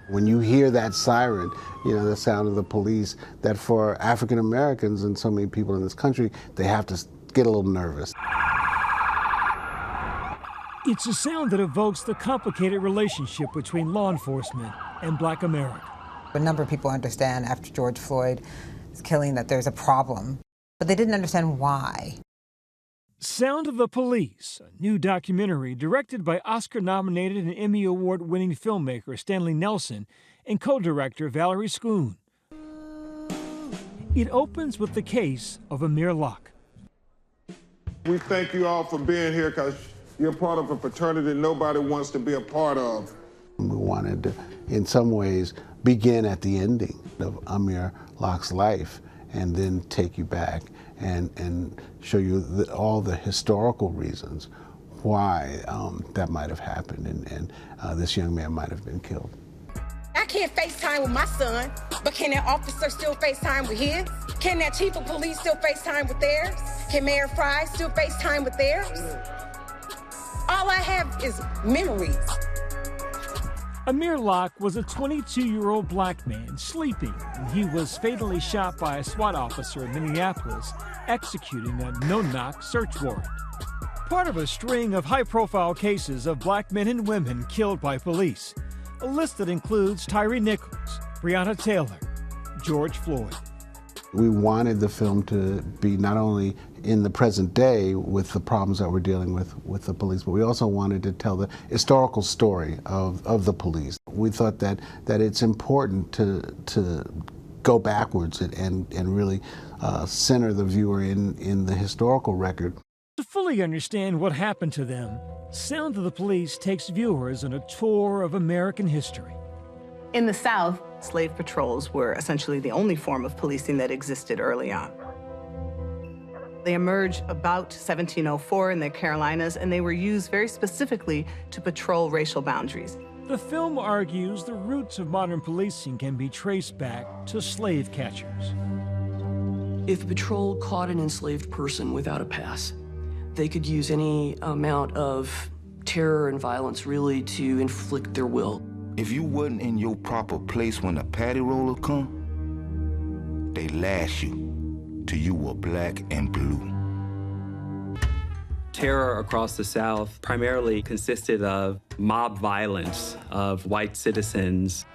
When you hear that siren, you know, the sound of the police, that for African Americans and so many people in this country, they have to get a little nervous. It's a sound that evokes the complicated relationship between law enforcement and Black America. A number of people understand after George Floyd's killing that there's a problem, but they didn't understand why. Sound of the Police, a new documentary directed by Oscar-nominated and Emmy Award-winning filmmaker Stanley Nelson and co-director Valerie Schoon. It opens with the case of Amir Locke. We thank you all for being here because you're part of a fraternity nobody wants to be a part of. We wanted to, in some ways, begin at the ending of Amir Locke's life and then take you back and show you all the historical reasons why that might have happened and this young man might have been killed. I can't FaceTime with my son, but can that officer still FaceTime with his? Can that chief of police still FaceTime with theirs? Can Mayor Fry still FaceTime with theirs? All I have is memories. Amir Locke was a 22-year-old Black man sleeping when he was fatally shot by a SWAT officer in Minneapolis, executing a no-knock search warrant. Part of a string of high-profile cases of Black men and women killed by police, a list that includes Tyree Nichols, Breonna Taylor, George Floyd. We wanted the film to be not only in the present day with the problems that we're dealing with the police, but we also wanted to tell the historical story of the police. We thought that it's important to go backwards and really center the viewer in the historical record. To fully understand what happened to them, Sound of the Police takes viewers on a tour of American history. In the South, slave patrols were essentially the only form of policing that existed early on. They emerged about 1704 in the Carolinas, and they were used very specifically to patrol racial boundaries. The film argues the roots of modern policing can be traced back to slave catchers. If a patrol caught an enslaved person without a pass, they could use any amount of terror and violence really to inflict their will. If you wasn't in your proper place when a patty roller come, they lash you till you were black and blue. Terror across the South primarily consisted of mob violence of white citizens.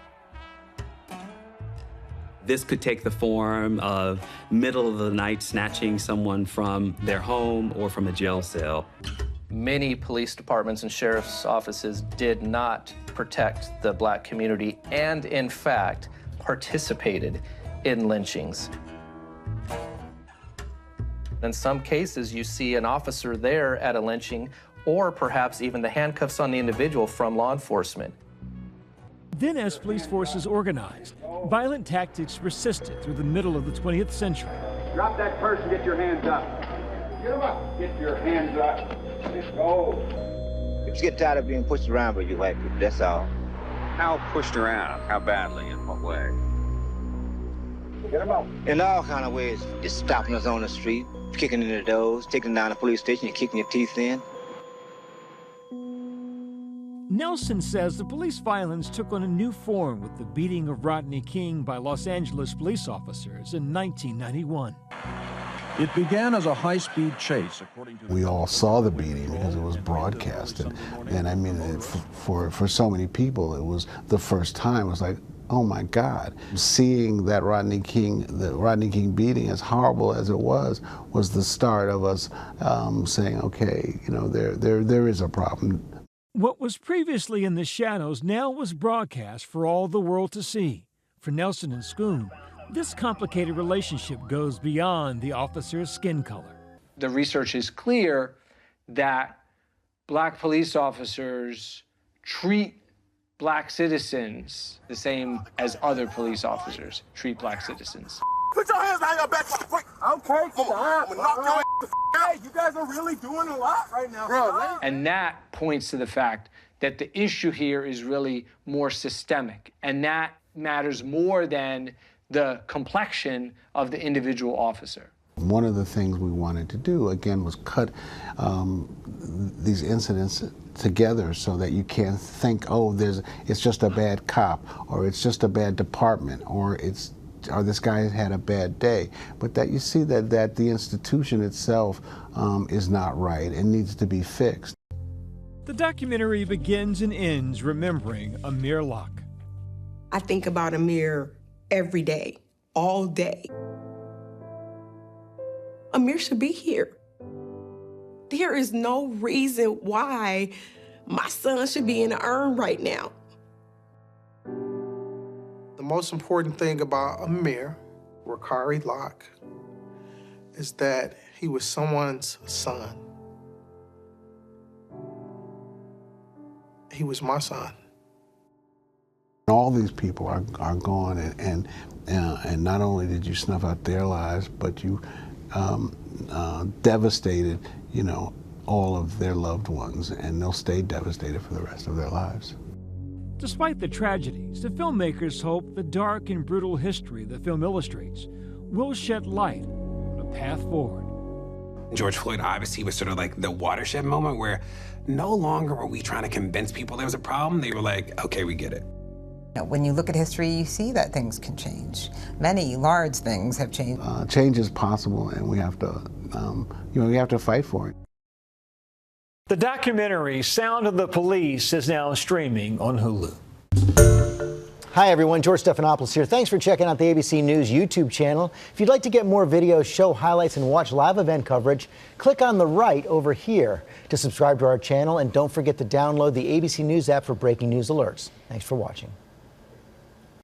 This could take the form of middle of the night snatching someone from their home or from a jail cell. Many police departments and sheriff's offices did not protect the Black community and, in fact, participated in lynchings. In some cases, you see an officer there at a lynching, or perhaps even the handcuffs on the individual from law enforcement. Then, as police forces organized, violent tactics persisted through the middle of the 20th century. Drop that purse and get your hands up. Get them up. Get your hands up. Let's go. You just get tired of being pushed around by you white people, that's all. How pushed around? How badly? In what way? Get them up. In all kind of ways. Just stopping us on the street, kicking in the doors, taking down the police station and kicking your teeth in. Nelson says the police violence took on a new form with the beating of Rodney King by Los Angeles police officers in 1991. It began as a high-speed chase, according to... We all saw the beating because it was broadcasted. And I mean, for so many people, it was the first time. It was like, oh my God. Seeing that Rodney King beating, as horrible as it was the start of us saying, okay, you know, there is a problem. What was previously in the shadows now was broadcast for all the world to see. For Nelson and Schoon, this complicated relationship goes beyond the officer's skin color. The research is clear that Black police officers treat Black citizens the same as other police officers treat Black citizens. Put your hands behind your back. Quick. Okay, stop. Hey, you guys are really doing a lot right now. Bro, and that points to the fact that the issue here is really more systemic, and that matters more than the complexion of the individual officer. One of the things we wanted to do, again, was cut these incidents together so that you can't think, oh, it's just a bad cop, or it's just a bad department, or this guy had a bad day, but that you see that the institution itself is not right and needs to be fixed. The documentary begins and ends remembering Amir Locke. I think about Amir every day, all day. Amir should be here. There is no reason why my son should be in the urn right now. The most important thing about Amir, Wakari Locke, is that he was someone's son. He was my son. All these people are gone, and not only did you snuff out their lives, but you devastated, all of their loved ones, and they'll stay devastated for the rest of their lives. Despite the tragedies, the filmmakers hope the dark and brutal history the film illustrates will shed light on a path forward. George Floyd obviously was sort of like the watershed moment where no longer were we trying to convince people there was a problem. They were like, okay, we get it. When you look at history, you see that things can change. Many large things have changed. Change is possible, and we have to, we have to fight for it. The documentary Sound of the Police is now streaming on Hulu. Hi everyone, George Stephanopoulos here. Thanks for checking out the ABC News YouTube channel. If you'd like to get more videos, show highlights, and watch live event coverage, click on the right over here to subscribe to our channel, and don't forget to download the ABC News app for breaking news alerts. Thanks for watching.